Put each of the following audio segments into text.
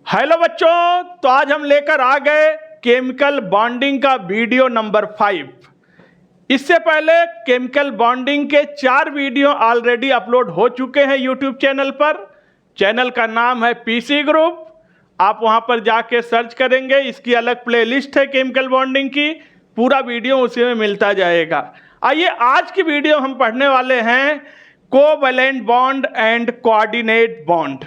Hello बच्चों, तो आज हम लेकर आ गए केमिकल बॉन्डिंग का वीडियो नंबर 5। इससे पहले केमिकल बॉन्डिंग के 4 वीडियो ऑलरेडी अपलोड हो चुके हैं यूट्यूब चैनल पर। चैनल का नाम है पीसी ग्रुप। आप वहां पर जाके सर्च करेंगे, इसकी अलग प्लेलिस्ट है केमिकल बॉन्डिंग की, पूरा वीडियो उसी में मिलता जाएगा। आइए आज की वीडियो हम पढ़ने वाले हैं covalent bond and coordinate bond.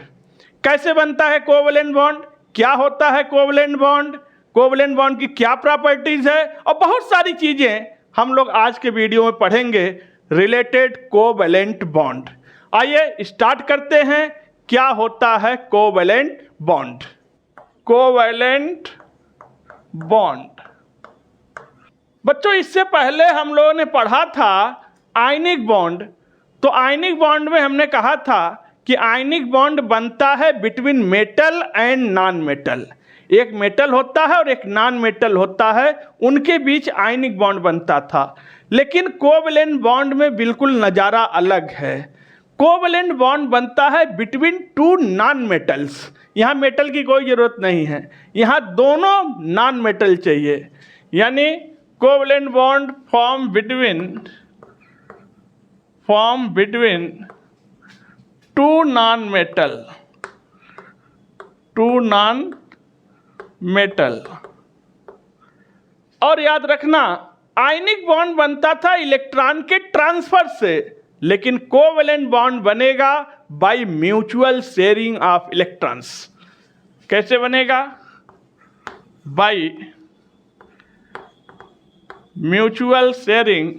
कैसे बनता है कोवैलेंट बॉन्ड, क्या होता है कोवैलेंट बॉन्ड, कोवैलेंट बॉन्ड की क्या प्रॉपर्टीज है, और बहुत सारी चीजें हम लोग आज के वीडियो में पढ़ेंगे रिलेटेड कोवैलेंट बॉन्ड। आइए स्टार्ट करते हैं। क्या होता है कोवैलेंट बॉन्ड? कोवैलेंट बॉन्ड बच्चों, इससे पहले हम लोगों ने पढ़ा था आयनिक बॉन्ड। तो आयनिक बॉन्ड में हमने कहा था कि आयनिक बॉन्ड बनता है between metal and non metal. एक मेटल होता है और एक नॉन मेटल होता है, उनके बीच आयनिक बॉन्ड बनता था। लेकिन कोवैलेंट बॉन्ड में बिल्कुल नज़ारा अलग है। कोवैलेंट बॉन्ड बनता है बिटवीन 2 नॉन मेटल्स। यहाँ मेटल की कोई ज़रूरत नहीं है, यहाँ दोनों नॉन मेटल चाहिए। यानी covalent bond form between 2 non metal. और याद रखना, आयनिक बॉन्ड बनता था इलेक्ट्रॉन के ट्रांसफर से, लेकिन कोवैलेंट बॉन्ड बनेगा by mutual sharing of electrons. कैसे बनेगा? By mutual sharing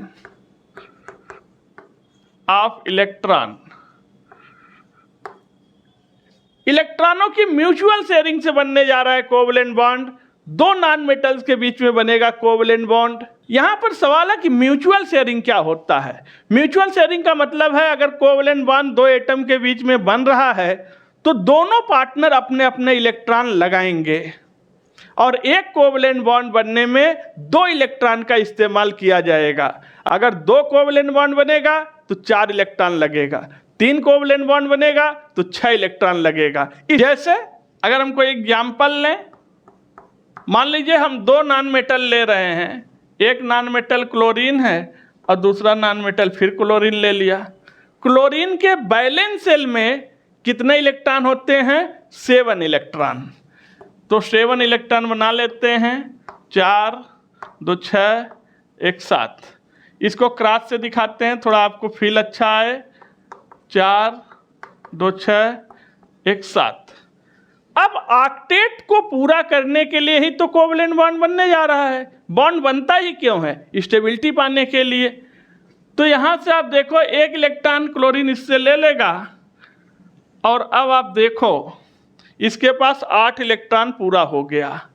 of electron. इलेक्ट्रॉनों की म्यूचुअल शेयरिंग से बनने जा रहा है कोवैलेंट बॉन्ड। 2 नॉन मेटल्स के बीच में बनेगा कोवैलेंट बॉन्ड। यहां पर सवाल है कि म्यूचुअल शेयरिंग क्या होता है। म्यूचुअल शेयरिंग का मतलब है अगर कोवैलेंट बॉन्ड 2 एटम के बीच में बन रहा है तो दोनों पार्टनर अपने अपने इलेक्ट्रॉन लगाएंगे, और एक कोवैलेंट बॉन्ड बनने में 2 इलेक्ट्रॉन का इस्तेमाल किया जाएगा। अगर 2 कोवैलेंट बॉन्ड बनेगा तो 4 इलेक्ट्रॉन लगेगा, 3 कोवैलेंट बॉन्ड बनेगा तो 6 इलेक्ट्रॉन लगेगा। जैसे अगर हम कोई एग्जाम्पल लें, मान लीजिए हम 2 नॉन मेटल ले रहे हैं। एक नॉन मेटल क्लोरीन है और दूसरा नॉन मेटल फिर क्लोरीन ले लिया। क्लोरीन के वैलेंस शेल में कितने इलेक्ट्रॉन होते हैं? 7 इलेक्ट्रॉन। तो 7 इलेक्ट्रॉन बना लेते हैं। 4 2 6 1 7। इसको क्रॉस से दिखाते हैं, थोड़ा आपको फील अच्छा आए। 4 2 6 1 7। अब ऑक्टेट को पूरा करने के लिए ही तो कोवैलेंट बॉन्ड बनने जा रहा है। बॉन्ड बनता ही क्यों है? स्टेबिलिटी पाने के लिए। तो यहां से आप देखो, 1 इलेक्ट्रॉन क्लोरीन इससे ले लेगा, और अब आप देखो इसके पास 8 इलेक्ट्रॉन पूरा हो गया,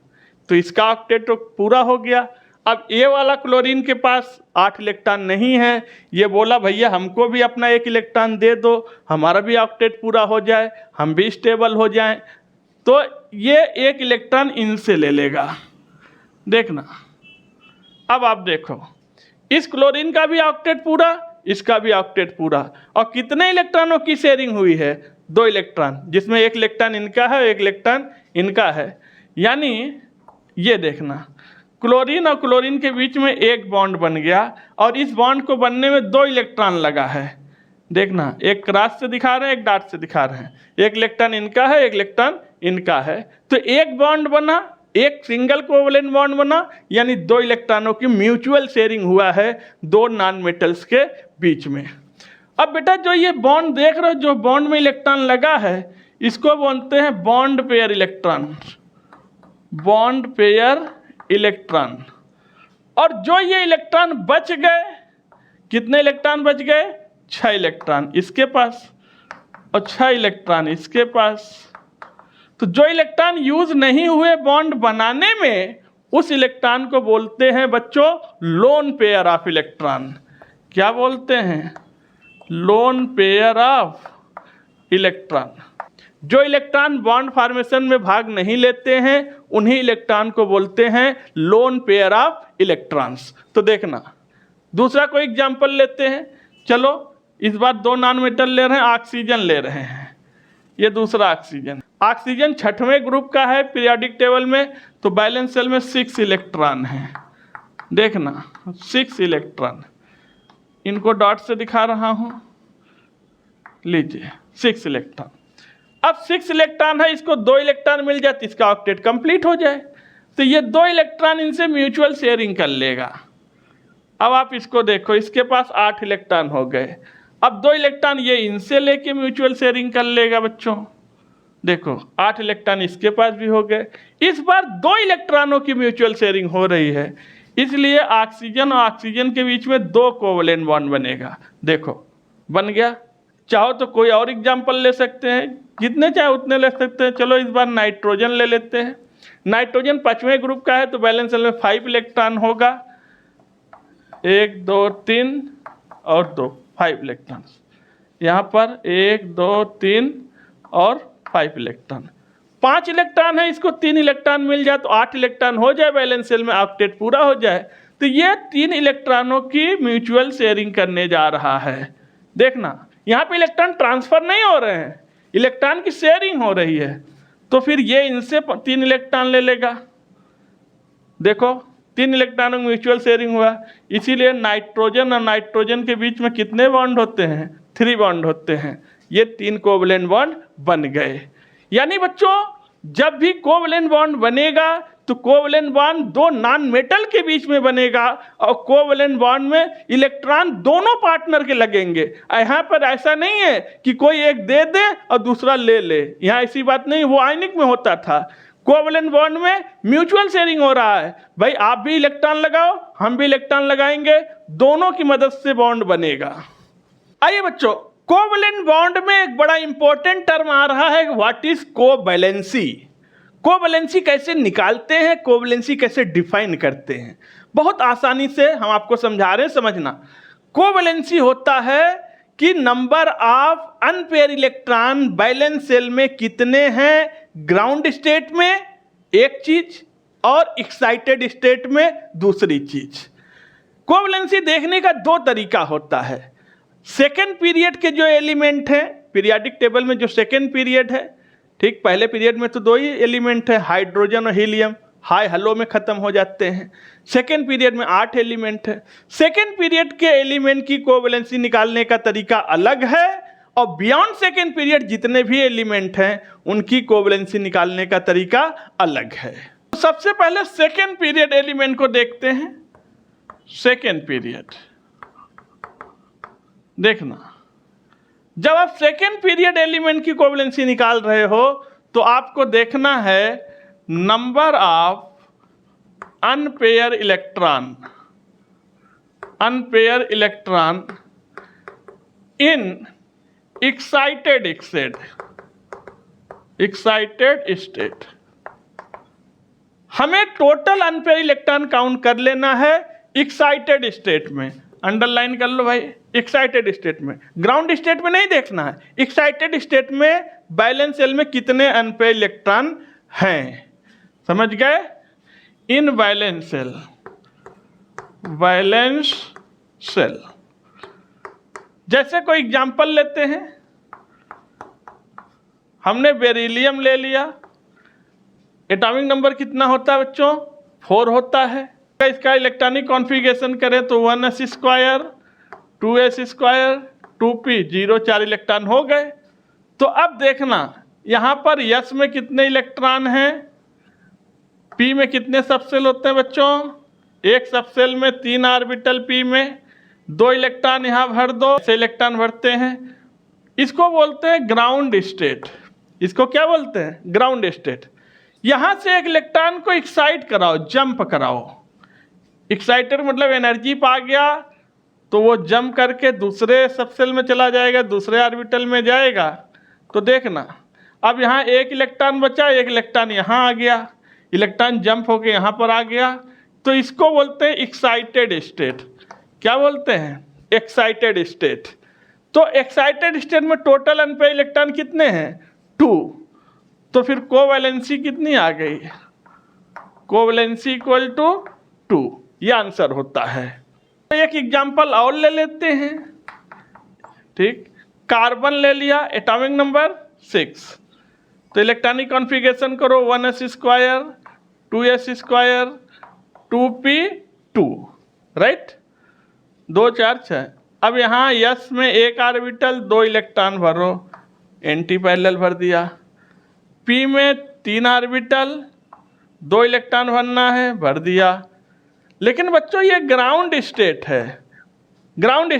तो इसका ऑक्टेट तो पूरा हो गया। अब ये वाला क्लोरीन के पास 8 इलेक्ट्रॉन नहीं है, ये बोला भैया हमको भी अपना 1 इलेक्ट्रॉन दे दो, हमारा भी ऑक्टेट पूरा हो जाए, हम भी स्टेबल हो जाएं। तो ये 1 इलेक्ट्रॉन इनसे ले लेगा। देखना, अब आप देखो, इस क्लोरीन का भी ऑक्टेट पूरा, इसका भी ऑक्टेट पूरा, और कितने इलेक्ट्रॉनों की शेयरिंग हुई है? 2 इलेक्ट्रॉन, जिसमें 1 इलेक्ट्रॉन इनका है, 1 इलेक्ट्रॉन इनका है। यानी ये देखना, क्लोरीन और क्लोरीन के बीच में एक बॉन्ड बन गया, और इस बॉन्ड को बनने में 2 इलेक्ट्रॉन लगा है। देखना, एक क्रॉस से दिखा रहे हैं, एक डॉट से दिखा रहे हैं। 1 इलेक्ट्रॉन इनका है, 1 इलेक्ट्रॉन इनका है, तो एक बॉन्ड बना, एक सिंगल कोवैलेंट बॉन्ड बना, यानी 2 इलेक्ट्रॉनों की म्यूचुअल शेयरिंग हुआ है 2 नॉन मेटल्स के बीच में। अब बेटा, जो ये बॉन्ड देख रहे हो, जो बॉन्ड में इलेक्ट्रॉन लगा है, इसको बोलते हैं bond pair electron. Bond pair electron. और जो ये इलेक्ट्रॉन बच गए, कितने इलेक्ट्रॉन बच गए? 6 इलेक्ट्रॉन इसके पास और 6 इलेक्ट्रॉन इसके पास। तो जो इलेक्ट्रॉन यूज नहीं हुए बॉन्ड बनाने में, उस इलेक्ट्रॉन को बोलते हैं बच्चों लोन पेयर ऑफ इलेक्ट्रॉन। क्या बोलते हैं? Lone pair of electron. जो इलेक्ट्रॉन बॉन्ड फॉर्मेशन में भाग नहीं लेते हैं, उन्हीं इलेक्ट्रॉन को बोलते हैं लोन पेयर ऑफ इलेक्ट्रॉन्स। तो देखना, दूसरा कोई एग्जांपल लेते हैं। चलो, इस बार 2 नॉन मेटल ले रहे हैं, ऑक्सीजन ले रहे हैं। ये दूसरा ऑक्सीजन। ऑक्सीजन छठवें ग्रुप का है पीरियोडिक टेबल में, तो बैलेंस शेल में 6 इलेक्ट्रॉन है। देखना 6 इलेक्ट्रॉन, इनको डॉट से दिखा रहा हूं, लीजिए 6 इलेक्ट्रॉन। अब 6 इलेक्ट्रॉन है, इसको 2 इलेक्ट्रॉन मिल जाए तो इसका ऑक्टेट कंप्लीट हो जाए। तो ये 2 इलेक्ट्रॉन इनसे म्यूचुअल शेयरिंग कर लेगा। अब आप इसको देखो, इसके पास 8 इलेक्ट्रॉन हो गए। अब 2 इलेक्ट्रॉन ये इनसे लेके म्यूचुअल शेयरिंग कर लेगा बच्चों। देखो 8 इलेक्ट्रॉन इसके पास भी हो गए। इस बार 2 इलेक्ट्रॉनों की म्यूचुअल शेयरिंग हो रही है, इसलिए ऑक्सीजन और ऑक्सीजन के बीच में 2 कोवलेंट बॉन्ड बनेगा। देखो बन गया। चाहो तो कोई और एग्जाम्पल ले सकते हैं, जितने चाहे उतने ले सकते हैं। चलो इस बार नाइट्रोजन ले लेते हैं। नाइट्रोजन 5वें ग्रुप का है, तो बैलेंस शेल में 5 इलेक्ट्रॉन होगा। 1 2 3 और 2, 5 इलेक्ट्रॉन। यहाँ पर 1 2 3 और 5 इलेक्ट्रॉन। 5 इलेक्ट्रॉन है, इसको 3 इलेक्ट्रॉन मिल जाए तो 8 इलेक्ट्रॉन हो जाए, बैलेंस शेल में ऑक्टेट पूरा हो जाए। तो ये 3 इलेक्ट्रॉनों की म्यूचुअल शेयरिंग करने जा रहा है। देखना यहाँ पे इलेक्ट्रॉन ट्रांसफर नहीं हो रहे हैं, इलेक्ट्रॉन की शेयरिंग हो रही है। तो फिर ये इनसे 3 इलेक्ट्रॉन ले लेगा। देखो 3 इलेक्ट्रॉनों की म्यूचुअल शेयरिंग हुआ, इसीलिए नाइट्रोजन और नाइट्रोजन के बीच में कितने बॉन्ड होते हैं? 3 बॉन्ड होते हैं। ये 3 कोवलेंट बॉन्ड बन गए। यानी बच्चों जब भी कोवलेंट बॉन्ड बनेगा तो कोवलेंट बॉन्ड 2 नॉन मेटल के बीच में बनेगा, और कोवलेंट बॉन्ड में इलेक्ट्रॉन दोनों पार्टनर के लगेंगे। यहाँ पर ऐसा नहीं है कि कोई एक दे दे और दूसरा ले ले, यहाँ ऐसी बात नहीं। वो आयनिक में होता था। कोवलेंट बॉन्ड में म्यूचुअल शेयरिंग हो रहा है। भाई आप भी इलेक्ट्रॉन लगाओ, हम भी इलेक्ट्रॉन लगाएंगे, दोनों की मदद से बॉन्ड बनेगा। आइए बच्चों, कोवलेंट बॉन्ड में एक बड़ा इंपॉर्टेंट टर्म आ रहा है, व्हाट इज कोवैलेंसी। कोवैलेंसी कैसे निकालते हैं, कोवैलेंसी कैसे डिफाइन करते हैं? बहुत आसानी से हम आपको समझा रहे हैं, समझना। कोवैलेंसी होता है कि number of unpaired electron valence shell में कितने हैं, ग्राउंड स्टेट में एक चीज और एक्साइटेड स्टेट में दूसरी चीज। कोवैलेंसी देखने का 2 तरीका होता है। सेकेंड पीरियड के जो एलिमेंट हैं, पीरियोडिक टेबल में जो सेकेंड पीरियड है, ठीक, पहले पीरियड में तो 2 ही एलिमेंट है, हाइड्रोजन और हीलियम, हाई हेलो में खत्म हो जाते हैं। सेकेंड पीरियड में 8 एलिमेंट है। सेकेंड पीरियड के एलिमेंट की कोवैलेंसी निकालने का तरीका अलग है, और बियॉन्ड सेकेंड पीरियड जितने भी एलिमेंट हैं उनकी कोवैलेंसी निकालने का तरीका अलग है। तो सबसे पहले सेकेंड पीरियड एलिमेंट को देखते हैं। सेकेंड पीरियड देखना, जब आप सेकेंड पीरियड एलिमेंट की कोवैलेंसी निकाल रहे हो तो आपको देखना है number of unpaired electron in excited state. हमें टोटल अनपेयर इलेक्ट्रॉन काउंट कर लेना है एक्साइटेड स्टेट में। अंडरलाइन कर लो भाई, एक्साइटेड स्टेट में, ग्राउंड स्टेट में नहीं देखना है। एक्साइटेड स्टेट में बैलेंस शेल में कितने अनपेयर इलेक्ट्रॉन हैं, समझ गए? इन बैलेंस शेल जैसे कोई एग्जांपल लेते हैं, हमने बेरिलियम ले लिया। एटॉमिक नंबर कितना होता है बच्चों? 4 होता है। इसका इलेक्ट्रॉनिक कॉन्फ़िगरेशन करें तो 1s², 2s², 2p, 0, 4 इलेक्ट्रॉन हो गए। तो अब देखना यहाँ पर s में कितने इलेक्ट्रॉन हैं, p में कितने सबसेल होते हैं बच्चों? एक सबसेल में 3 ऑर्बिटल p में 2 इलेक्ट्रॉन यहाँ भर दो, 6 इलेक्ट्रॉन भरते हैं। इसको बोलते हैं ग्राउंड स्टेट। इसको क्या बोलते हैं? Ground state. यहाँ से एक इलेक्ट्रॉन को एक्साइट कराओ, जंप कराओ। एक्साइटेड मतलब एनर्जी पा गया तो वो जंप करके दूसरे सबसेल में चला जाएगा, दूसरे ऑर्बिटल में जाएगा। तो देखना अब यहाँ एक इलेक्ट्रॉन बचा, एक इलेक्ट्रॉन यहाँ आ गया, इलेक्ट्रॉन जंप होके यहाँ पर आ गया। तो इसको बोलते हैं एक्साइटेड स्टेट। क्या बोलते हैं? Excited state. तो एक्साइटेड स्टेट में टोटल अनपेयर इलेक्ट्रॉन कितने हैं? 2। तो फिर कोवैलेंसी कितनी आ गई? कोवैलेंसी इक्वल टू 2, ये आंसर होता है। एक एग्जांपल और ले लेते हैं, ठीक। कार्बन ले लिया, एटॉमिक नंबर 6। तो इलेक्ट्रॉनिक कॉन्फ़िगरेशन करो 1s square 2s square 2p2, right, 2 4 6। अब यहाँ यस में एक ऑर्बिटल 2 इलेक्ट्रॉन भरो, एंटी पैरेलल भर दिया। पी में 3 ऑर्बिटल 2 इलेक्ट्रॉन भरना है, भर दिया। लेकिन बच्चों ये ग्राउंड स्टेट है, ग्राउंड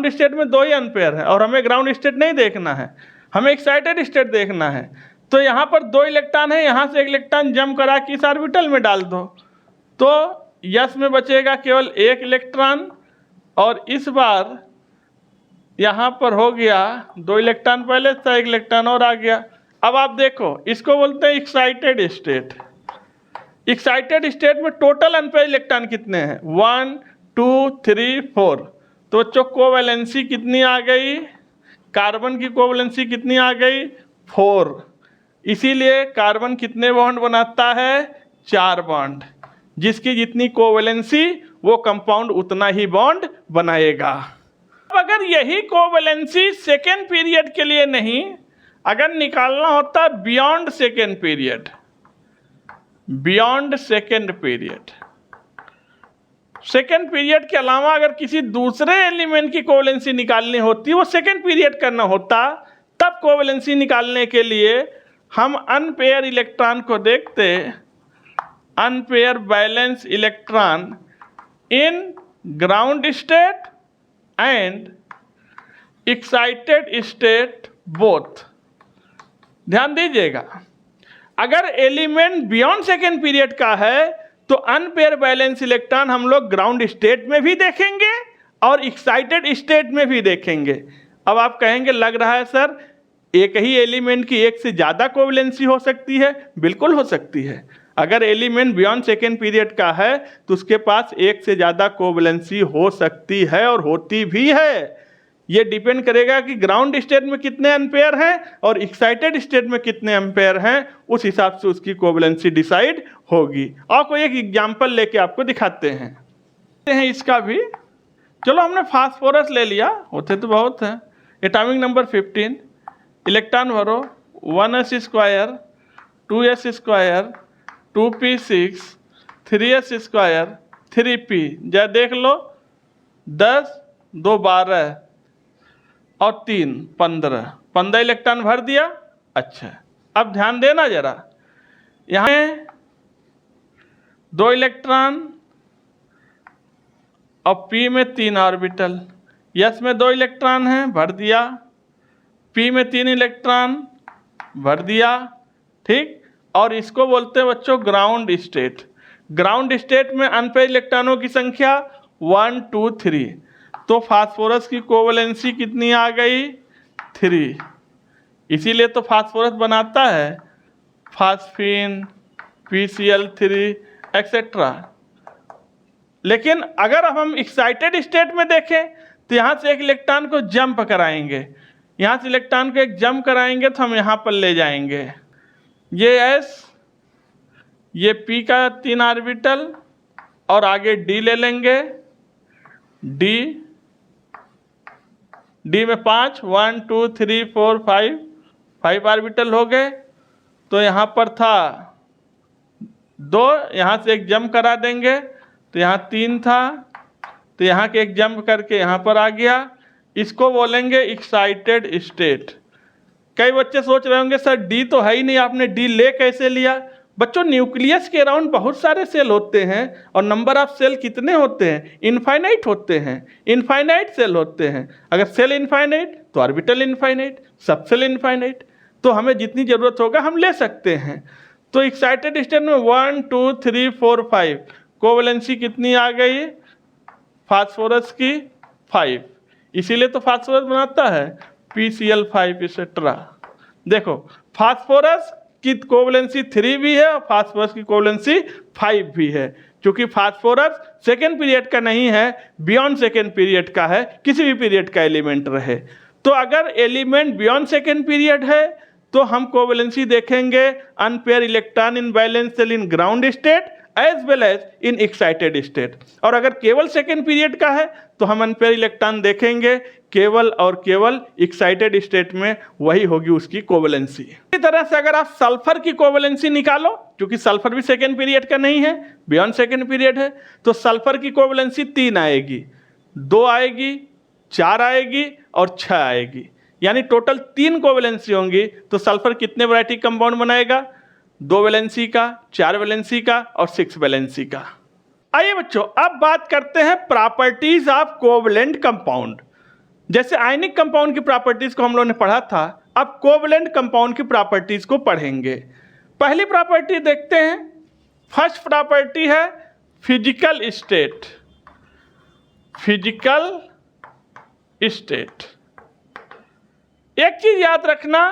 स्टेट में 2 ही अनपेयर है और हमें ग्राउंड स्टेट नहीं देखना है, हमें एक्साइटेड स्टेट देखना है। तो यहाँ पर 2 इलेक्ट्रॉन है, यहाँ से एक इलेक्ट्रॉन जंप करा के इस ऑर्बिटल में डाल दो, तो यस में बचेगा केवल 1 इलेक्ट्रॉन, और इस बार यहाँ पर हो गया 2 इलेक्ट्रॉन पहले था, 1 इलेक्ट्रॉन और आ गया। अब आप देखो, इसको बोलते हैं एक्साइटेड स्टेट। एक्साइटेड स्टेट में टोटल अनपेयर इलेक्ट्रॉन कितने हैं? 1 2 3 4। तो बच्चों कोवैलेंसी कितनी आ गई? कार्बन की कोवैलेंसी कितनी आ गई? 4। इसीलिए कार्बन कितने बॉन्ड बनाता है? 4 बॉन्ड। जिसकी जितनी कोवैलेंसी वो कंपाउंड उतना ही बॉन्ड बनाएगा। अब अगर यही कोवैलेंसी सेकेंड पीरियड के लिए नहीं, अगर निकालना होता beyond second period, beyond second period, second period के अलावा अगर किसी दूसरे एलिमेंट की कोवैलेंसी निकालनी होती, वो सेकेंड पीरियड करना होता, तब कोवैलेंसी निकालने के लिए हम अनपेयर इलेक्ट्रॉन को देखते, unpaired valence electron in ground state and excited state both. ध्यान दीजिएगा, अगर एलिमेंट बियॉन्ड सेकेंड पीरियड का है तो अनपेयर बैलेंस इलेक्ट्रॉन हम लोग ग्राउंड स्टेट में भी देखेंगे और एक्साइटेड स्टेट में भी देखेंगे। अब आप कहेंगे लग रहा है सर एक ही एलिमेंट की एक से ज़्यादा कोवैलेंसी हो सकती है। बिल्कुल हो सकती है। अगर एलिमेंट बियॉन्ड सेकेंड पीरियड का है तो उसके पास एक से ज़्यादा कोवैलेंसी हो सकती है और होती भी है। ये डिपेंड करेगा कि ग्राउंड स्टेट में कितने एम्पेयर हैं और एक्साइटेड स्टेट में कितने एम्पेयर हैं, उस हिसाब से उसकी कोवैलेंसी डिसाइड होगी। और कोई एक एग्जांपल लेके आपको दिखाते हैं इसका भी। चलो हमने फास्फोरस ले लिया, होते तो बहुत हैं। एटॉमिक नंबर 15, इलेक्ट्रॉन भरो 1s square 2s square 2p6 3s square 3p। जरा देख लो, 10 2 12 और 3 15 इलेक्ट्रॉन भर दिया। अच्छा, अब ध्यान देना जरा, यहाँ 2 इलेक्ट्रॉन और p में 3 ऑर्बिटल, s में 2 इलेक्ट्रॉन हैं, भर दिया। p में 3 इलेक्ट्रॉन, भर दिया, ठीक। और इसको बोलते हैं बच्चों ग्राउंड स्टेट। ग्राउंड स्टेट में अनपेयर इलेक्ट्रॉनों की संख्या 1 2 3। तो फास्फोरस की कोवैलेंसी कितनी आ गई? 3। इसीलिए तो फास्फोरस बनाता है फास्फीन, PCl3 एक्सेट्रा। लेकिन अगर हम एक्साइटेड स्टेट में देखें तो यहाँ से एक इलेक्ट्रॉन को जंप कराएंगे, यहाँ से इलेक्ट्रॉन को एक जंप कराएंगे तो हम यहाँ पर ले जाएंगे ये S, ये P का 3 ऑर्बिटल और आगे D ले लेंगे। D में 5 1 2 3 4 5 ऑर्बिटल हो गए। तो यहाँ पर था 2, यहाँ से एक जंप करा देंगे तो यहाँ 3 था, तो यहाँ के एक जंप करके यहाँ पर आ गया। इसको बोलेंगे एक्साइटेड स्टेट। कई बच्चे सोच रहे होंगे सर डी तो है ही नहीं, आपने डी ले कैसे लिया? बच्चों न्यूक्लियस के अराउंड बहुत सारे सेल होते हैं और नंबर ऑफ सेल कितने होते हैं? इनफाइनाइट होते हैं, इनफाइनाइट सेल होते हैं। अगर सेल इनफाइनाइट तो ऑर्बिटल इनफाइनाइट, सब सेल इनफाइनाइट। तो हमें जितनी ज़रूरत होगा हम ले सकते हैं। तो एक्साइटेड स्टेट में 1 2 3 4 5 कोवैलेंसी कितनी आ गई? फास्फोरस की 5। इसीलिए तो फास्फोरस बनाता है PCl5 एक्सेट्रा। देखो फास्फोरस की कोवैलेंसी 3 भी है और फास्फोरस की कोवैलेंसी 5 भी है। क्योंकि फास्फोरस सेकेंड पीरियड का नहीं है, बियॉन्ड सेकेंड पीरियड का है, किसी भी पीरियड का एलिमेंट रहे। तो अगर एलिमेंट बियॉन्ड सेकेंड पीरियड है तो हम कोवैलेंसी देखेंगे unpaired electron in valence shell in ground state as well as in excited state. और अगर केवल सेकेंड पीरियड का है तो हम अनपेयर इलेक्ट्रॉन देखेंगे केवल और केवल एक्साइटेड स्टेट में, वही होगी उसकी कोवेलेंसी। इसी तरह से अगर आप सल्फर की कोवेलेंसी निकालो, क्योंकि सल्फर भी सेकेंड पीरियड का नहीं है, बियॉन्ड सेकेंड पीरियड है, तो सल्फर की कोवेलेंसी 3 आएगी, 2 आएगी, 4 आएगी और 6 आएगी, यानी टोटल 3 कोवेलेंसी होंगी। तो सल्फर कितने वैरायटी कंपाउंड बनाएगा? 2 वैलेंसी का, 4 वैलेंसी का और 6 वैलेंसी का। आइए बच्चों, अब बात करते हैं प्रॉपर्टीज ऑफ कोवलेंट कंपाउंड। जैसे आयनिक कंपाउंड की प्रॉपर्टीज को हम लोगों ने पढ़ा था, अब कोवलेंट कंपाउंड की प्रॉपर्टीज को पढ़ेंगे। पहली प्रॉपर्टी देखते हैं। फर्स्ट प्रॉपर्टी है फिजिकल स्टेट। फिजिकल स्टेट, एक चीज याद रखना,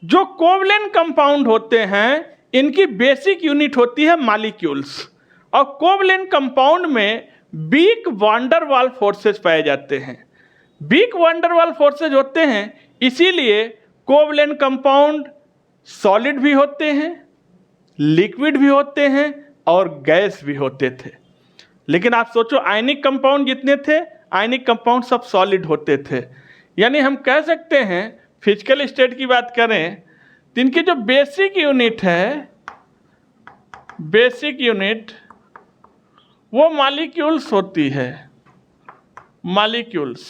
जो कोवलेंट कंपाउंड होते हैं इनकी बेसिक यूनिट होती है मॉलिक्यूल्स, और कोवलेंट कंपाउंड में वीक वैन डर वाल फोर्सेस पाए जाते हैं। वीक वैन डर वाल फोर्सेज होते हैं, इसीलिए कोवलेंट कंपाउंड सॉलिड भी होते हैं, लिक्विड भी होते हैं और गैस भी होते थे। लेकिन आप सोचो, आयनिक कंपाउंड जितने थे, आयनिक कंपाउंड सब सॉलिड होते थे। यानी हम कह सकते हैं फिजिकल स्टेट की बात करें तो इनकी जो बेसिक यूनिट है, बेसिक यूनिट वो मॉलिक्यूल्स होती है, मॉलिक्यूल्स।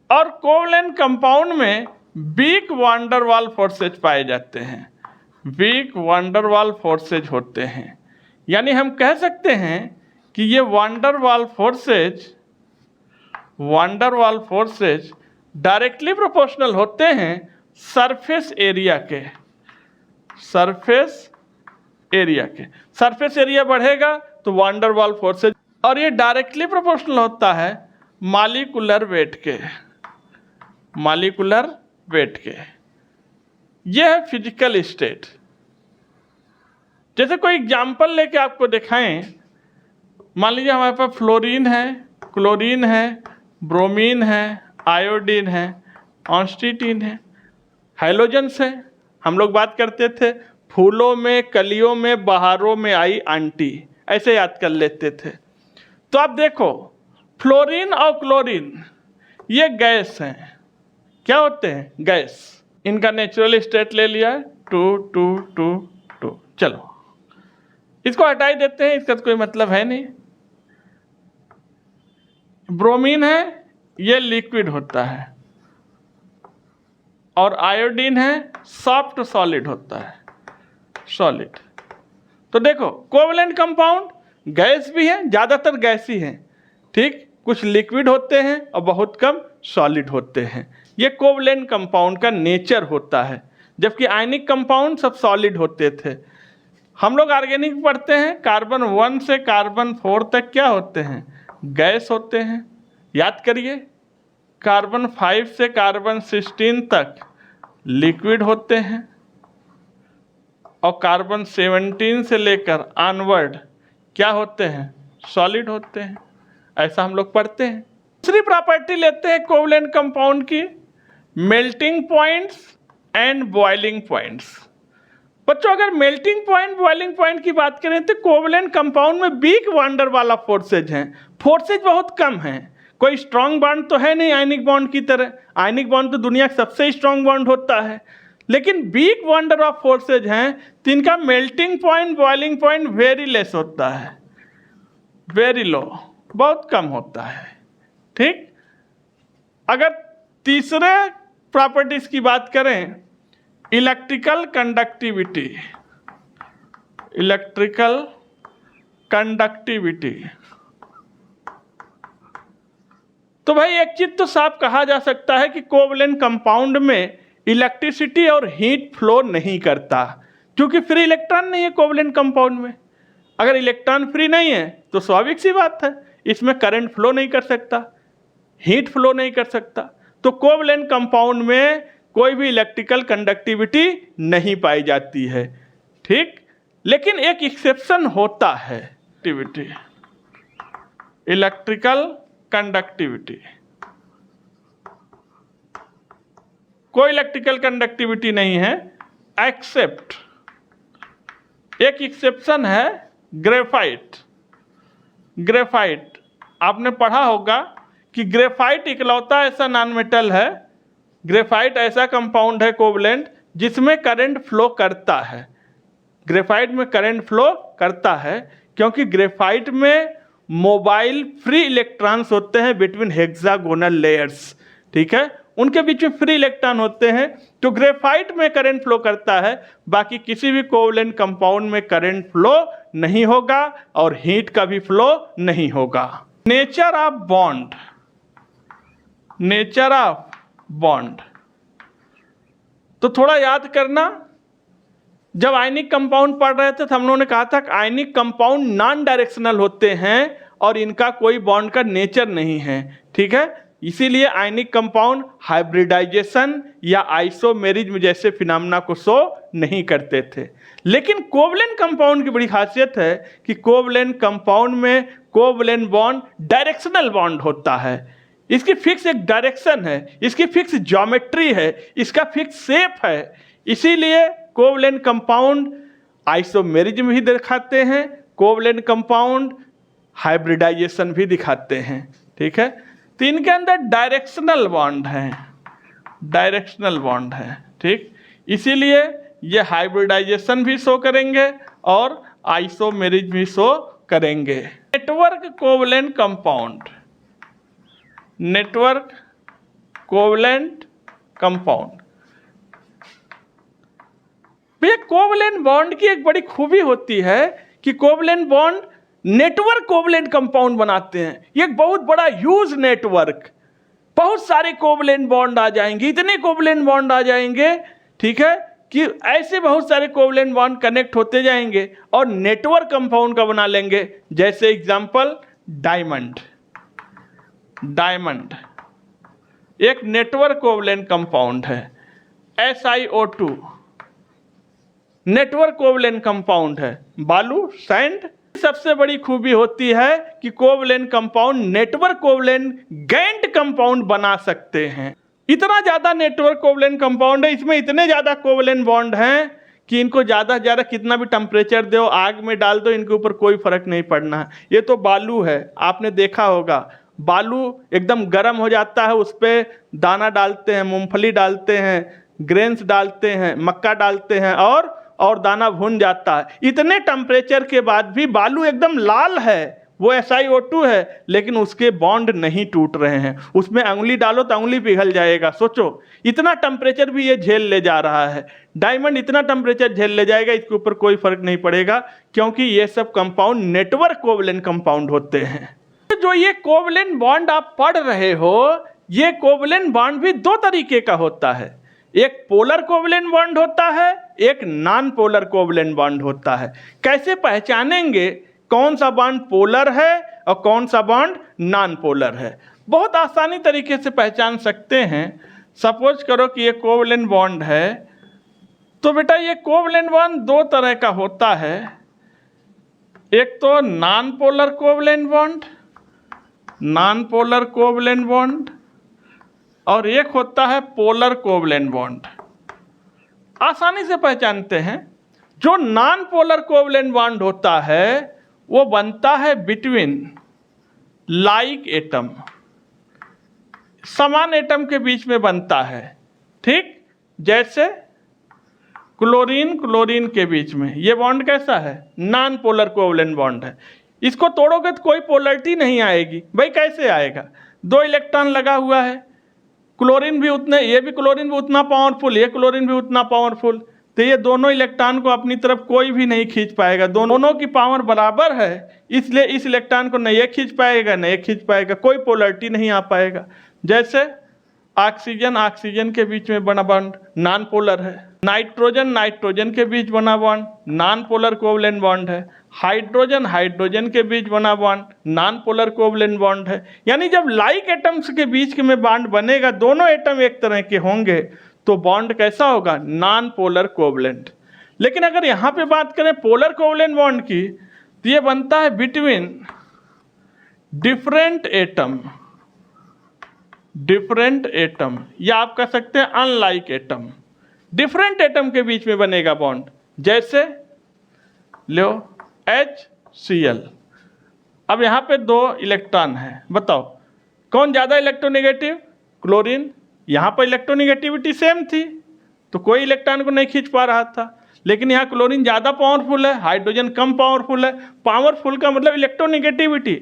और कोवलेंट कंपाउंड में वीक वैन डर वाल फोर्सेज पाए जाते हैं, वीक वैन डर वाल फोर्सेज होते हैं। यानी हम कह सकते हैं कि ये वैन डर वाल फोर्सेज डायरेक्टली प्रोपोर्शनल होते हैं सरफेस एरिया के, सरफेस एरिया के। सरफेस एरिया बढ़ेगा तो वैन डर वाल फोर्सेज, और ये डायरेक्टली प्रोपोर्शनल होता है मॉलिक्यूलर वेट के, मॉलिक्यूलर वेट के। ये है फिजिकल स्टेट। जैसे कोई एग्जाम्पल लेके आपको दिखाएं, मान लीजिए हमारे पास फ्लोरीन है, क्लोरीन है, ब्रोमीन है, आयोडीन है, ऑन्स्टिटीन है, हाइलोजन्स है। हम लोग बात करते थे फूलों में, कलियों में, बहारों में आई आंटी, ऐसे याद कर लेते थे। तो आप देखो, फ्लोरीन और क्लोरीन ये गैस हैं। क्या होते हैं? गैस। इनका नेचुरल स्टेट ले लिया 2 2 2 2। चलो इसको हटा ही देते हैं, इसका तो कोई मतलब है नहीं। ब्रोमीन है, ये लिक्विड होता है, और आयोडीन है सॉफ्ट सॉलिड होता है, सॉलिड। तो देखो कोवलेंट कंपाउंड गैस भी है, ज़्यादातर गैस ही हैं, ठीक, कुछ लिक्विड होते हैं और बहुत कम सॉलिड होते हैं। ये कोवलेंट कंपाउंड का नेचर होता है, जबकि आयनिक कंपाउंड सब सॉलिड होते थे। हम लोग ऑर्गेनिक पढ़ते हैं, कार्बन 1 से कार्बन 4 तक क्या होते हैं? गैस होते हैं। याद करिए, कार्बन 5 से कार्बन 16 तक लिक्विड होते हैं, और कार्बन 17 से लेकर ऑनवर्ड क्या होते हैं? सॉलिड होते हैं। ऐसा हम लोग पढ़ते हैं। दूसरी प्रॉपर्टी लेते हैं कोवलेंट कंपाउंड की, melting points and boiling points. बच्चों अगर मेल्टिंग पॉइंट, बॉइलिंग पॉइंट की बात करें तो कोवलेंट कंपाउंड में वीक वैन डर वाला फोर्सेज हैं, फोर्सेज बहुत कम हैं। कोई स्ट्रॉन्ग बॉन्ड तो है नहीं आयनिक बॉन्ड की तरह, आयनिक बॉन्ड तो दुनिया का सबसे स्ट्रॉन्ग बॉन्ड होता है, लेकिन वीक वैन डर वाल फोर्सेज हैं तो इनका melting point, boiling point very less होता है, वेरी लो, बहुत कम होता है। ठीक। अगर तीसरे प्रॉपर्टीज की बात करें, इलेक्ट्रिकल कंडक्टिविटी, इलेक्ट्रिकल कंडक्टिविटी, तो भाई एक चीज तो साफ कहा जा सकता है कि कोवलेंट कंपाउंड में इलेक्ट्रिसिटी और हीट फ्लो नहीं करता, क्योंकि फ्री इलेक्ट्रॉन नहीं है कोवलेंट कंपाउंड में। अगर इलेक्ट्रॉन फ्री नहीं है तो स्वाभाविक सी बात है, इसमें करंट फ्लो नहीं कर सकता, हीट फ्लो नहीं कर सकता। तो कोवलेंट कंपाउंड में कोई भी इलेक्ट्रिकल कंडक्टिविटी नहीं पाई जाती है। ठीक। लेकिन एक एक्सेप्शन होता है, इलेक्ट्रिकल कंडक्टिविटी, कोई इलेक्ट्रिकल कंडक्टिविटी नहीं है, एक्सेप्ट एक एक्सेप्शन है ग्रेफाइट, ग्रेफाइट आपने पढ़ा होगा कि ग्रेफाइट इकलौता ऐसा नॉन मेटल है, ग्रेफाइट ऐसा कंपाउंड है कोवलेंट जिसमें करंट फ्लो करता है। ग्रेफाइट में करंट फ्लो करता है क्योंकि ग्रेफाइट में मोबाइल फ्री इलेक्ट्रॉन्स होते हैं बिटवीन हेक्सागोनल लेयर्स, ठीक है, उनके बीच में फ्री इलेक्ट्रॉन होते हैं, तो ग्रेफाइट में करंट फ्लो करता है। बाकी किसी भी कोवलेंट कंपाउंड में करंट फ्लो नहीं होगा और हीट का भी फ्लो नहीं होगा। Nature of bond, nature of bond तो थोड़ा याद करना, जब आयनिक कंपाउंड पढ़ रहे थे तो हम लोगों ने कहा था कि आयनिक कंपाउंड नॉन डायरेक्शनल होते हैं और इनका कोई बॉन्ड का नेचर नहीं है, ठीक है, इसीलिए आयनिक कंपाउंड हाइब्रिडाइजेशन या आइसोमेरिज्म जैसे फिनोमेना को शो नहीं करते थे। लेकिन कोवलेंट कंपाउंड की बड़ी खासियत है कि कोवलेंट कंपाउंड में कोवलेंट बॉन्ड डायरेक्शनल बॉन्ड होता है, इसकी फिक्स एक डायरेक्शन है, इसकी फिक्स ज्योमेट्री है, इसका फिक्स शेप है, इसीलिए कोवलेंट कंपाउंड आइसोमेरिज्म भी दिखाते हैं, कोवलेंट कंपाउंड हाइब्रिडाइजेशन भी दिखाते हैं, ठीक है। तो इनके अंदर डायरेक्शनल बॉन्ड है, डायरेक्शनल बॉन्ड है, ठीक, इसीलिए ये हाइब्रिडाइजेशन भी शो करेंगे और आइसोमेरिज्म भी शो करेंगे। Network covalent compound, network covalent compound, भैया कोवलेंट बॉन्ड की एक बड़ी खूबी होती है कि covalent bond network covalent compound बनाते हैं। ये एक बहुत बड़ा ह्यूज नेटवर्क, बहुत सारे कोवलेंट बॉन्ड आ जाएंगे, इतने कोवलेंट बॉन्ड आ जाएंगे, ठीक है, कि ऐसे बहुत सारे कोवलेंट बॉन्ड कनेक्ट होते जाएंगे और नेटवर्क कंपाउंड का बना लेंगे। जैसे एग्जांपल डायमंड, डायमंड एक नेटवर्क कोवलेंट कंपाउंड है। SiO2 नेटवर्क कोवलेंट कंपाउंड है। बालू, सैंड, सबसे बड़ी खूबी होती है कि covalent compound network covalent Gantt compound बना सकते हैं। इतना ज्यादा नेटवर्क कोवलेंट कंपाउंड है, इसमें इतने ज्यादा कोवलेंट बॉन्ड हैं कि इनको ज्यादा से ज्यादा कितना भी टेम्परेचर दो, आग में डाल दो, इनके ऊपर कोई फर्क नहीं पड़ना है। ये तो बालू है, आपने देखा होगा बालू एकदम गर्म हो जाता है, उस पर दाना डालते हैं, मूंगफली डालते हैं, ग्रेन्स डालते हैं, मक्का डालते हैं और दाना भुन जाता है। इतने टेम्परेचर के बाद भी बालू एकदम लाल है, वो SiO2 है, लेकिन उसके बॉन्ड नहीं टूट रहे हैं। उसमें अंगुली डालो तो अंगुली पिघल जाएगा। सोचो, इतना टेम्परेचर भी ये झेल ले जा रहा है। डायमंड इतना टेम्परेचर झेल ले जाएगा, इसके ऊपर कोई फर्क नहीं पड़ेगा, क्योंकि ये सब कंपाउंड नेटवर्क कोवलेंट कंपाउंड होते हैं। जो ये कोवलेंट बॉन्ड आप पढ़ रहे हो, ये कोवलेंट बॉन्ड भी दो तरीके का होता है। एक पोलर कोवलेंट बॉन्ड होता है, एक नॉन पोलर कोवलेंट बॉन्ड होता है। कैसे पहचानेंगे कौन सा बॉन्ड पोलर है और कौन सा बॉन्ड नॉन पोलर है? बहुत आसानी तरीके से पहचान सकते हैं। सपोज करो कि ये कोवलेंट बॉन्ड है, तो बेटा ये कोवलेंट बॉन्ड दो तरह का होता है। एक तो non polar covalent bond, non polar covalent bond, और एक होता है पोलर कोवलेंट बॉन्ड। आसानी से पहचानते हैं। जो नॉन पोलर कोवलेंट बॉन्ड होता है वो बनता है बिटवीन लाइक एटम, समान एटम के बीच में बनता है, ठीक, जैसे क्लोरीन क्लोरीन के बीच में। ये बॉन्ड कैसा है? नॉन पोलर कोवलेंट बॉन्ड है। इसको तोड़ोगे तो कोई पोलरिटी नहीं आएगी। भाई कैसे आएगा? दो इलेक्ट्रॉन लगा हुआ है, क्लोरीन भी उतने, ये भी क्लोरीन भी उतना पावरफुल, ये क्लोरीन भी उतना पावरफुल, तो ये दोनों इलेक्ट्रॉन को अपनी तरफ कोई भी नहीं खींच पाएगा। दोनों की पावर बराबर है, इसलिए इस इलेक्ट्रॉन को न ये खींच पाएगा न ये खींच पाएगा, कोई पोलरिटी नहीं आ पाएगा। जैसे ऑक्सीजन ऑक्सीजन के बीच में बना बॉन्ड नॉन पोलर है, नाइट्रोजन नाइट्रोजन के बीच बना bond non polar covalent bond है, हाइड्रोजन हाइड्रोजन के बीच बना bond non polar covalent bond है। यानी जब लाइक एटम्स के बीच में बॉन्ड बनेगा, दोनों एटम एक तरह के होंगे, तो बॉन्ड कैसा होगा? Non polar covalent. लेकिन अगर यहाँ पे बात करें पोलर कोवलेंट बॉन्ड की, तो ये बनता है between different atom, different atom, या आप कह सकते हैं अनलाइक एटम। डिफरेंट एटम के बीच में बनेगा बॉन्ड। जैसे लो H Cl। अब यहाँ पे 2 इलेक्ट्रॉन हैं, बताओ कौन ज़्यादा इलेक्ट्रोनेगेटिव? क्लोरीन। यहाँ पर इलेक्ट्रोनेगेटिविटी सेम थी तो कोई इलेक्ट्रॉन को नहीं खींच पा रहा था, लेकिन यहाँ क्लोरीन ज़्यादा पावरफुल है, हाइड्रोजन कम पावरफुल है। पावरफुल का मतलब इलेक्ट्रोनेगेटिविटी,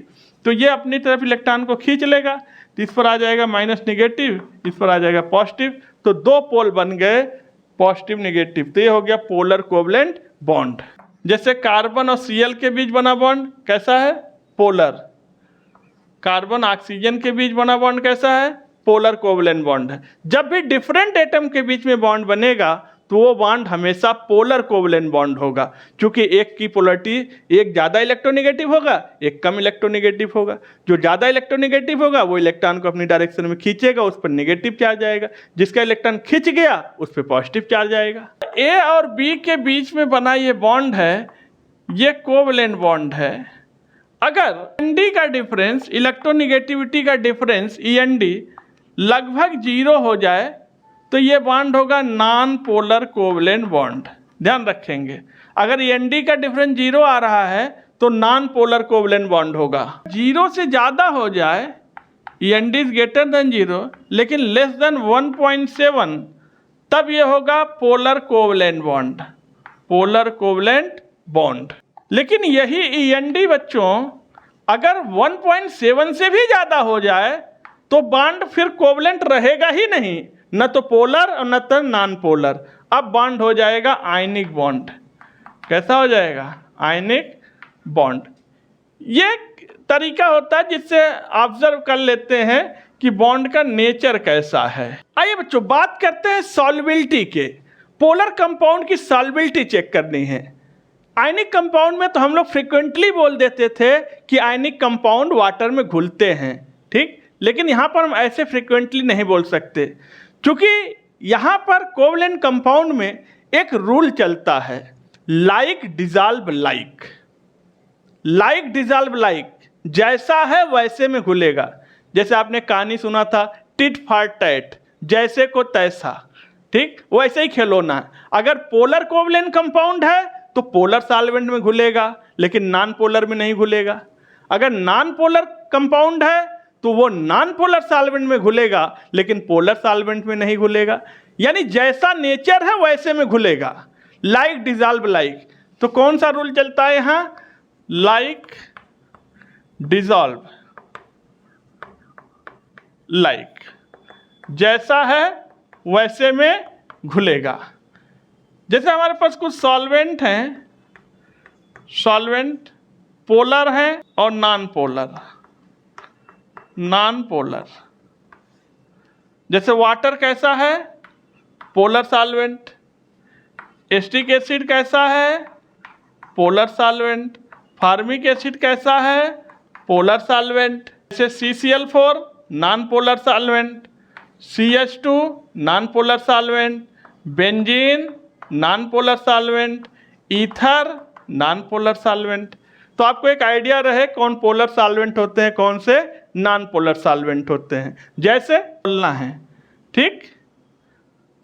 तो ये अपनी तरफ इलेक्ट्रॉन को खींच लेगा। तो इस पर आ जाएगा माइनस निगेटिव, इस पर आ जाएगा पॉजिटिव, तो 2 पोल बन गए पॉजिटिव निगेटिव। तो ये हो गया पोलर कोवलेंट बॉन्ड। जैसे कार्बन और Cl के बीच बना बॉन्ड कैसा है? पोलर। कार्बन ऑक्सीजन के बीच बना बॉन्ड कैसा है? पोलर कोवलेंट बॉन्ड है। जब भी डिफरेंट एटम के बीच में बॉन्ड बनेगा तो वो बॉन्ड हमेशा पोलर कोवलेंट बॉन्ड होगा, क्योंकि एक की पोलरिटी, एक ज़्यादा इलेक्ट्रोनेगेटिव होगा, एक कम इलेक्ट्रोनेगेटिव होगा। जो ज़्यादा इलेक्ट्रोनेगेटिव होगा वो इलेक्ट्रॉन को अपनी डायरेक्शन में खींचेगा, उस पर नेगेटिव चार्ज आएगा। जिसका इलेक्ट्रॉन खींच गया उस पर पॉजिटिव चार्ज आएगा। ए और बी के बीच में बना ये बॉन्ड है, ये कोवलेंट बॉन्ड है। अगर END का डिफरेंस, इलेक्ट्रोनेगेटिविटी का डिफरेंस END लगभग 0 हो जाए तो ये बॉन्ड होगा नॉन पोलर कोवलेंट बॉन्ड। ध्यान रखेंगे, अगर END का डिफरेंस 0 आ रहा है तो नॉन पोलर कोवलेंट बॉन्ड होगा। 0 से ज़्यादा हो जाए, END इज ग्रेटर देन 0 लेकिन लेस देन 1.7, तब ये होगा polar covalent bond, polar covalent bond. लेकिन यही END बच्चों अगर 1.7 से भी ज़्यादा हो जाए तो बॉन्ड फिर कोवलेंट रहेगा ही नहीं, न तो पोलर और न तो नॉन पोलर। अब बॉन्ड हो जाएगा आयनिक बॉन्ड। कैसा हो जाएगा? Ionic bond. ये तरीका होता है जिससे ऑब्जर्व कर लेते हैं कि बॉन्ड का नेचर कैसा है। आइए बच्चों बात करते हैं सॉल्युबिलिटी के। पोलर कंपाउंड की सॉल्युबिलिटी चेक करनी है। आयनिक कंपाउंड में तो हम लोग फ्रिक्वेंटली बोल देते थे कि आयनिक कंपाउंड वाटर में घुलते हैं, ठीक, लेकिन यहाँ पर हम ऐसे फ्रिक्वेंटली नहीं बोल सकते, क्योंकि यहाँ पर कोवलेंट कंपाउंड में एक रूल चलता है, like dissolve like. Like dissolve like, जैसा है वैसे में घुलेगा। जैसे आपने कहानी सुना था टिट फॉर टैट, जैसे को तैसा, ठीक, वैसे ही खिलौना है। अगर पोलर कोवलेंट कंपाउंड है तो पोलर सॉल्वेंट में घुलेगा लेकिन नॉन पोलर में नहीं घुलेगा। अगर नॉन पोलर कंपाउंड है तो वो नॉन पोलर सॉल्वेंट में घुलेगा लेकिन पोलर सॉल्वेंट में नहीं घुलेगा। यानी जैसा नेचर है वैसे में घुलेगा, लाइक डिजॉल्व लाइक। तो कौन सा रूल चलता है यहाँ? लाइक डिजॉल्व लाइक, जैसा है वैसे में घुलेगा। जैसे हमारे पास कुछ सॉल्वेंट हैं, सॉल्वेंट पोलर हैं और नॉन पोलर। नॉन पोलर जैसे वाटर कैसा है? Polar solvent. एसिटिक एसिड कैसा है? Polar solvent. फार्मिक एसिड कैसा है? Polar solvent. जैसे CCl4 non polar solvent, CH2 non polar solvent, benzene non polar solvent, ether non polar solvent. तो आपको एक आइडिया रहे कौन पोलर सॉल्वेंट होते हैं, कौन से नॉन पोलर सॉल्वेंट होते हैं, जैसे बोलना है, ठीक।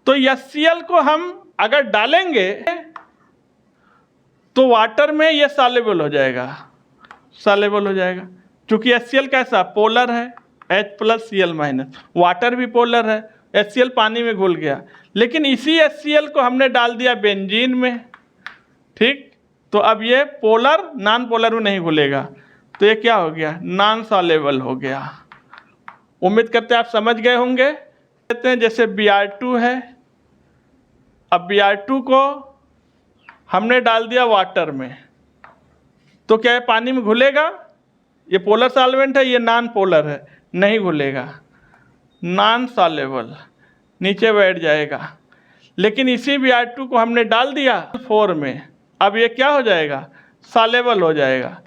तो HCl को हम अगर डालेंगे तो वाटर में ये सॉल्युबल हो जाएगा, सॉल्युबल हो जाएगा, क्योंकि HCl कैसा? पोलर है, H+Cl-। वाटर भी पोलर है, HCl पानी में घुल गया, लेकिन इसी HCl को हमने डाल दिया बेंजीन में, ठीक। तो अब ये पोलर नॉन पोलर में नहीं घुलेगा, तो ये क्या हो गया? नॉन सॉल्युबल हो गया। उम्मीद करते हैं आप समझ गए होंगे। कहते हैं जैसे Br2 है, अब Br2 को हमने डाल दिया वाटर में, तो क्या है? पानी में घुलेगा? ये पोलर सॉल्वेंट है, ये नॉन पोलर है, नहीं घुलेगा, नॉन सॉल्युबल, नीचे बैठ जाएगा। लेकिन इसी Br2 को हमने डाल दिया 4 में, अब ये क्या हो जाएगा? सॉल्युबल हो जाएगा,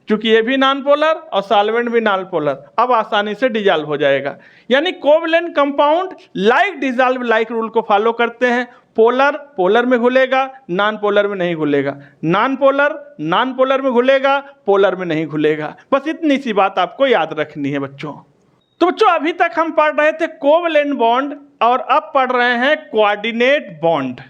क्योंकि ये भी नॉन पोलर और सॉल्वेंट भी नॉन पोलर, अब आसानी से डिजॉल्व हो जाएगा। यानी covalent compound like dissolve like rule को फॉलो करते हैं। पोलर पोलर में घुलेगा, नॉन पोलर में नहीं घुलेगा, नॉन पोलर में घुलेगा, पोलर में नहीं घुलेगा। बस इतनी सी बात आपको याद रखनी है बच्चों। तो बच्चों अभी तक हम पढ़ रहे थे कोवलेंट बॉन्ड और अब पढ़ रहे हैं कोऑर्डिनेट बॉन्ड।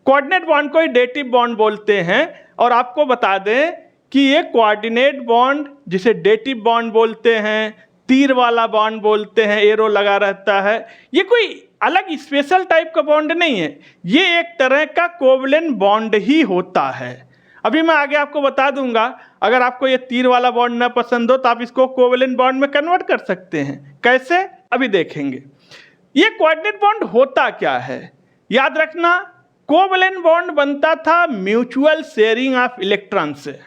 कोऑर्डिनेट बॉन्ड को ही डेटिव बॉन्ड बोलते हैं। और आपको बता दें कि ये कोऑर्डिनेट बॉन्ड, जिसे डेटिव बॉन्ड बोलते हैं, तीर वाला बॉन्ड बोलते हैं, एरो लगा रहता है, ये कोई अलग स्पेशल टाइप का बॉन्ड नहीं है, ये एक तरह का कोवलेंट बॉन्ड ही होता है। अभी मैं आगे आपको बता दूंगा, अगर आपको ये तीर वाला बॉन्ड ना पसंद हो तो आप इसको कोवलेंट बॉन्ड में कन्वर्ट कर सकते हैं। कैसे, अभी देखेंगे। ये कोऑर्डिनेट बॉन्ड होता क्या है, याद रखना, कोवलेंट बॉन्ड बनता था म्यूचुअल शेयरिंग ऑफ इलेक्ट्रॉन से,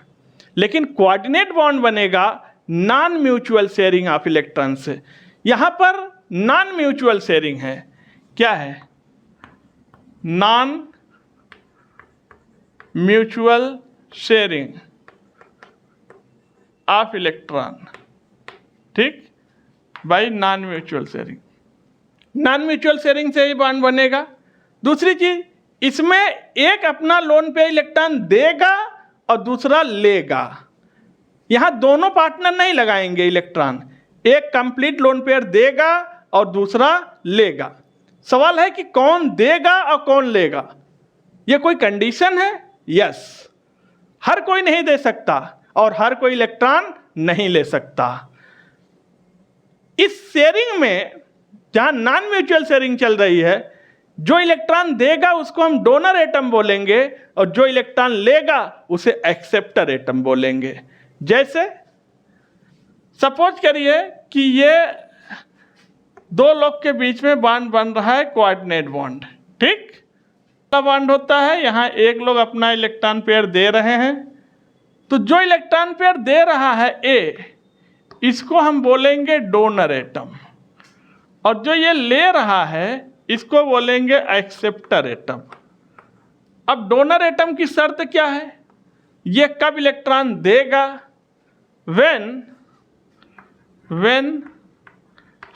लेकिन कोऑर्डिनेट बॉन्ड बनेगा non mutual sharing of electron से। यहां पर नॉन म्यूचुअल शेयरिंग है, क्या है, non mutual sharing of electron, ठीक, by non mutual sharing. Non mutual sharing से ही बॉन्ड बनेगा। दूसरी चीज, इसमें एक अपना लोन पे इलेक्ट्रॉन देगा और दूसरा लेगा। यहां दोनों पार्टनर नहीं लगाएंगे इलेक्ट्रॉन, एक कंप्लीट लोन पेयर देगा और दूसरा लेगा। सवाल है कि कौन देगा और कौन लेगा, यह कोई कंडीशन है? यस, हर कोई नहीं दे सकता और हर कोई इलेक्ट्रॉन नहीं ले सकता। इस शेयरिंग में जहां नॉन म्यूचुअल शेयरिंग चल रही है, जो इलेक्ट्रॉन देगा उसको हम डोनर एटम बोलेंगे और जो इलेक्ट्रॉन लेगा उसे एक्सेप्टर एटम बोलेंगे। जैसे सपोज करिए कि ये दो लोग के बीच में बॉन्ड बन रहा है, कोऑर्डिनेट बॉन्ड, ठीक, बॉन्ड होता है, यहां एक लोग अपना इलेक्ट्रॉन पेयर दे रहे हैं, तो जो इलेक्ट्रॉन पेयर दे रहा है ए, इसको हम बोलेंगे डोनर एटम, और जो ये ले रहा है इसको बोलेंगे एक्सेप्टर एटम। अब डोनर एटम की शर्त क्या है, ये कब इलेक्ट्रॉन देगा, when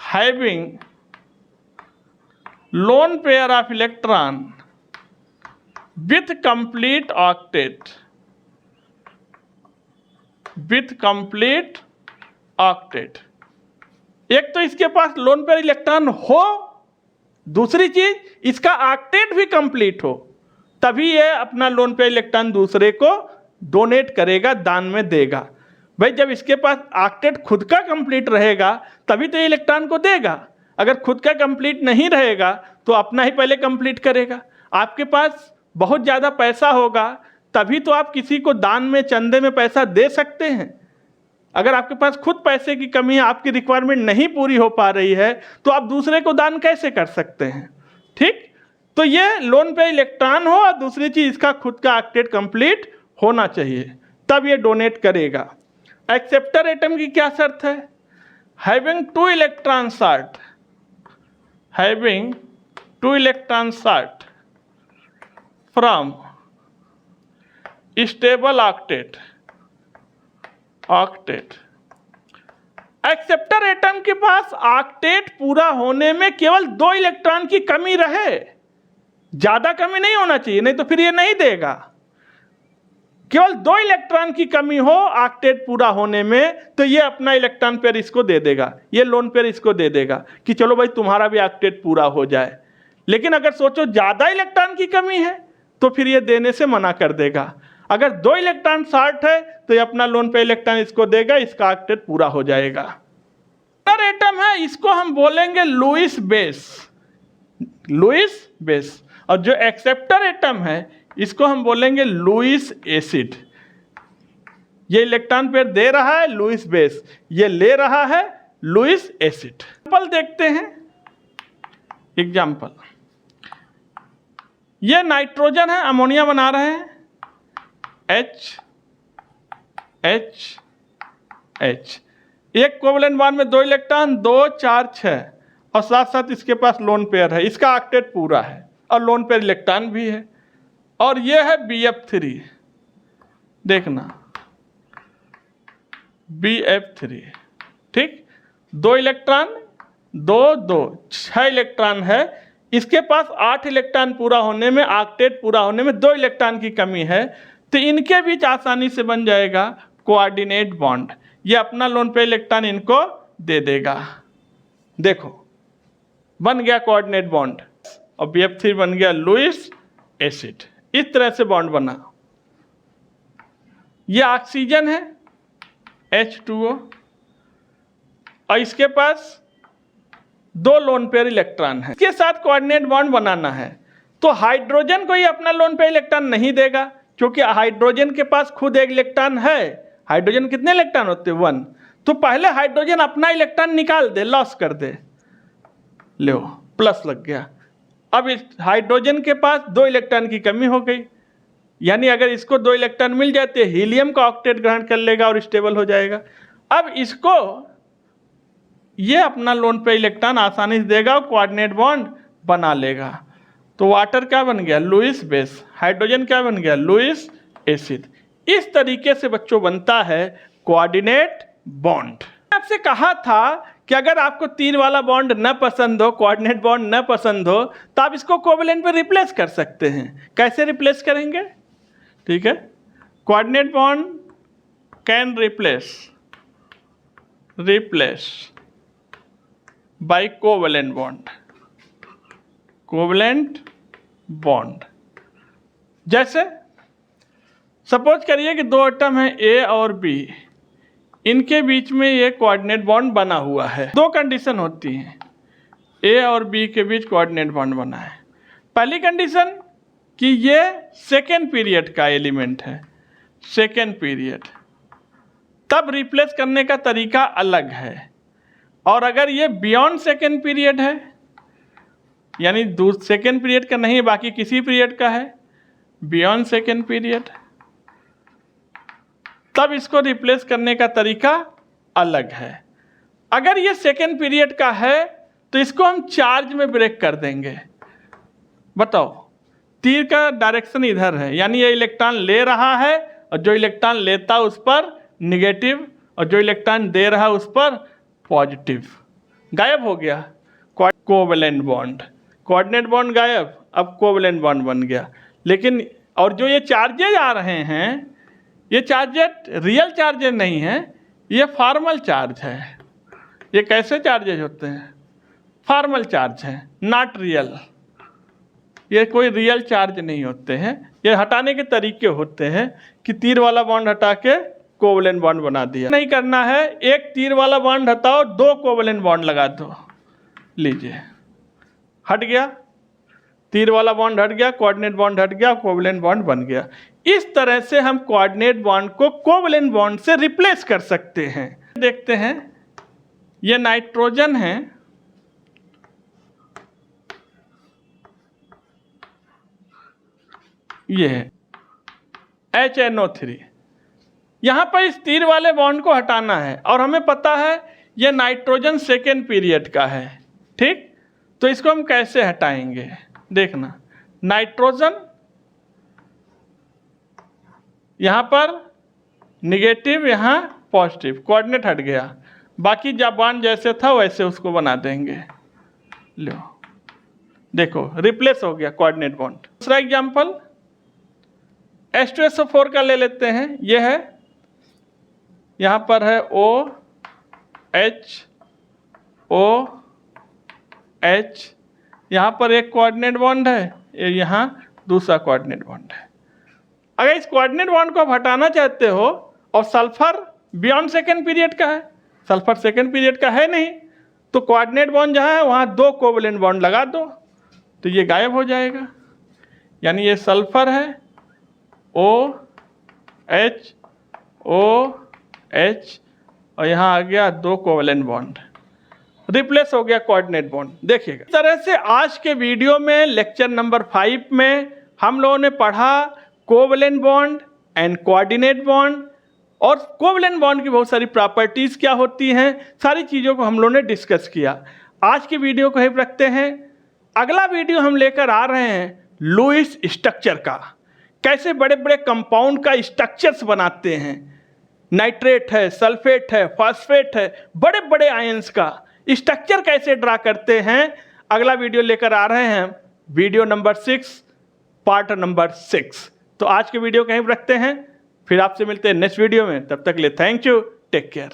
having lone pair of electron with complete octet, एक तो इसके पास लोन पेयर इलेक्ट्रॉन हो, दूसरी चीज इसका ऑक्टेट भी कंप्लीट हो, तभी ये अपना लोन पेयर इलेक्ट्रॉन दूसरे को डोनेट करेगा, दान में देगा। भाई जब इसके पास ऑक्टेट खुद का कंप्लीट रहेगा तभी तो ये इलेक्ट्रॉन को देगा, अगर खुद का कंप्लीट नहीं रहेगा तो अपना ही पहले कंप्लीट करेगा। आपके पास बहुत ज़्यादा पैसा होगा तभी तो आप किसी को दान में, चंदे में पैसा दे सकते हैं। अगर आपके पास खुद पैसे की कमी है, आपकी रिक्वायरमेंट नहीं पूरी हो पा रही है, तो आप दूसरे को दान कैसे कर सकते हैं, ठीक। तो ये लोन पे इलेक्ट्रॉन हो और दूसरी चीज इसका खुद का ऑक्टेट कंप्लीट होना चाहिए, तब ये डोनेट करेगा। एक्सेप्टर एटम की क्या शर्त है, having two electron short from stable octet. Acceptor atom के पास ऑक्टेट पूरा होने में केवल 2 इलेक्ट्रॉन की कमी रहे, ज्यादा कमी नहीं होना चाहिए, नहीं तो फिर ये नहीं देगा। केवल 2 इलेक्ट्रॉन की कमी हो ऑक्टेट पूरा होने में, तो ये अपना इलेक्ट्रॉन पेयर इसको दे देगा, ये लोन पेयर इसको दे देगा कि चलो भाई तुम्हारा भी ऑक्टेट पूरा हो जाए। लेकिन अगर सोचो ज्यादा इलेक्ट्रॉन की कमी है तो फिर ये देने से मना कर देगा। अगर 2 इलेक्ट्रॉन शॉर्ट है तो ये अपना लोन पेयर इलेक्ट्रॉन इसको देगा, इसका ऑक्टेट पूरा हो जाएगा। डोनर एटम है, इसको हम बोलेंगे लुईस बेस, और जो एक्सेप्टर एटम है इसको हम बोलेंगे लुईस एसिड। ये इलेक्ट्रॉन पेयर दे रहा है लुईस बेस, ये ले रहा है लुईस एसिड। एग्जाम्पल देखते हैं, एग्जाम्पल, ये नाइट्रोजन है, अमोनिया बना रहे हैं, H, एक कोवलेंट बॉन्ड में 2 इलेक्ट्रॉन, 2, 4, 6, और साथ साथ इसके पास लोन पेयर है, इसका ऑक्टेट पूरा है और लोन पेयर इलेक्ट्रॉन भी है। और ये है BF3, देखना BF3, ठीक, 2 इलेक्ट्रॉन, 2, 6 इलेक्ट्रॉन है, इसके पास 8 इलेक्ट्रॉन पूरा होने में, ऑक्टेट पूरा होने में 2 इलेक्ट्रॉन की कमी है, तो इनके बीच आसानी से बन जाएगा कोऑर्डिनेट बॉन्ड। ये अपना लोन पे इलेक्ट्रॉन इनको दे देगा, देखो बन गया कोऑर्डिनेट बॉन्ड, और BF3 बन गया लुईस एसिड। इस तरह से बॉन्ड बना। ये ऑक्सीजन है H2O और इसके पास 2 लोन पेयर इलेक्ट्रॉन है। इसके साथ कोऑर्डिनेट बॉन्ड बनाना है तो हाइड्रोजन को ये अपना लोन पेयर इलेक्ट्रॉन नहीं देगा, क्योंकि हाइड्रोजन के पास खुद एक इलेक्ट्रॉन है। हाइड्रोजन कितने इलेक्ट्रॉन होते हैं? 1। तो पहले हाइड्रोजन अपना इलेक्ट्रॉन निकाल दे, लॉस कर दे, लो प्लस लग गया। अब इस हाइड्रोजन के पास 2 इलेक्ट्रॉन की कमी हो गई, यानी अगर इसको 2 इलेक्ट्रॉन मिल जाते हीलियम का ऑक्टेट ग्रहण कर लेगा और स्टेबल हो जाएगा। अब इसको ये अपना लोन पे इलेक्ट्रॉन आसानी से देगा और कोऑर्डिनेट बॉन्ड बना लेगा। तो वाटर क्या बन गया? Lewis base. हाइड्रोजन क्या बन गया? Lewis acid. इस तरीके से बच्चों बनता है कोऑर्डिनेट बॉन्ड। आपसे कहा था कि अगर आपको तीर वाला बॉन्ड न पसंद हो, कोऑर्डिनेट बॉन्ड न पसंद हो, तो आप इसको कोवेलेंट पे रिप्लेस कर सकते हैं। कैसे रिप्लेस करेंगे? ठीक है, coordinate bond can replace by covalent bond. Covalent bond जैसे सपोज करिए कि 2 एटम है A और B, इनके बीच में ये कोऑर्डिनेट बॉन्ड बना हुआ है। 2 कंडीशन होती हैं, A और B के बीच कोऑर्डिनेट बॉन्ड बना है। पहली कंडीशन कि ये सेकेंड पीरियड का एलिमेंट है, सेकेंड पीरियड, तब रिप्लेस करने का तरीका अलग है। और अगर ये बियॉन्ड सेकेंड पीरियड है, यानी सेकेंड पीरियड का नहीं, बाकी किसी पीरियड का है, बियॉन्ड सेकेंड पीरियड, तब इसको रिप्लेस करने का तरीका अलग है। अगर ये सेकेंड पीरियड का है तो इसको हम चार्ज में ब्रेक कर देंगे। बताओ, तीर का डायरेक्शन इधर है, यानी ये इलेक्ट्रॉन ले रहा है और जो इलेक्ट्रॉन लेता उस पर निगेटिव और जो इलेक्ट्रॉन दे रहा उस पर पॉजिटिव। गायब हो गया कोवेलेंट बॉन्ड, कोऑर्डिनेट बॉन्ड गायब, अब कोवेलेंट बॉन्ड बन गया। लेकिन और जो ये चार्जेज आ रहे हैं, ये चार्जेज रियल चार्जेज नहीं है, ये फॉर्मल चार्ज है। ये कैसे चार्जेज होते हैं? फॉर्मल चार्ज है, नॉट रियल। ये कोई रियल चार्ज नहीं होते हैं, ये हटाने के तरीके होते हैं कि तीर वाला बॉन्ड हटा के कोवेलेंट बॉन्ड बना दिया। नहीं करना है, एक तीर वाला बॉन्ड हटाओ, 2 कोवेलेंट बॉन्ड लगा दो, लीजिए हट गया, तीर वाला बॉन्ड हट गया, कोऑर्डिनेट बॉन्ड हट गया, कोवेलेंट बॉन्ड बन गया। इस तरह से हम कोऑर्डिनेट बॉन्ड को कोवेलेंट बॉन्ड से रिप्लेस कर सकते हैं। देखते हैं, ये नाइट्रोजन है, ये है HNO3। यहां पर इस तीर वाले बॉन्ड को हटाना है और हमें पता है ये नाइट्रोजन सेकेंड पीरियड का है। ठीक, तो इसको हम कैसे हटाएंगे? देखना, नाइट्रोजन यहां पर निगेटिव, यहां पॉजिटिव, कोऑर्डिनेट हट गया, बाकी जब बॉन्ड जैसे था वैसे उसको बना देंगे। लो देखो, रिप्लेस हो गया कोऑर्डिनेट बॉन्ड। दूसरा एग्जांपल H2SO4 का ले लेते हैं। ये है, यहाँ पर है OH, यहाँ पर एक कोऑर्डिनेट बॉन्ड है, यहाँ दूसरा कोऑर्डिनेट बॉन्ड है। अगर इस कोऑर्डिनेट बॉन्ड को आप हटाना चाहते हो और सल्फर बियॉन्ड सेकेंड पीरियड का है, सल्फर सेकेंड पीरियड का है नहीं, तो कोऑर्डिनेट बॉन्ड जहाँ है वहाँ 2 कोवेलेंट बॉन्ड लगा दो, तो ये गायब हो जाएगा। यानी ये सल्फर है, OH और यहाँ आ गया 2 कोवेलेंट बॉन्ड, रिप्लेस हो गया कोऑर्डिनेट बॉन्ड। देखिएगा, इस तरह से आज के वीडियो में लेक्चर नंबर 5 में हम लोगों ने पढ़ा covalent bond and coordinate bond, और कोवेलेंट बॉन्ड की बहुत सारी प्रॉपर्टीज क्या होती हैं, सारी चीज़ों को हम लोगों ने डिस्कस किया। आज की वीडियो को ही रखते हैं। अगला वीडियो हम लेकर आ रहे हैं लुईस स्ट्रक्चर का, कैसे बड़े बड़े कंपाउंड का स्ट्रक्चर्स बनाते हैं, नाइट्रेट है, सल्फेट है, फॉस्फेट है, बड़े बड़े आयंस का स्ट्रक्चर कैसे ड्रा करते हैं। अगला वीडियो लेकर आ रहे हैं, वीडियो नंबर 6, पार्ट नंबर 6। तो आज के वीडियो कहीं रखते हैं, फिर आपसे मिलते हैं नेक्स्ट वीडियो में। तब तक के लिए थैंक यू, टेक केयर।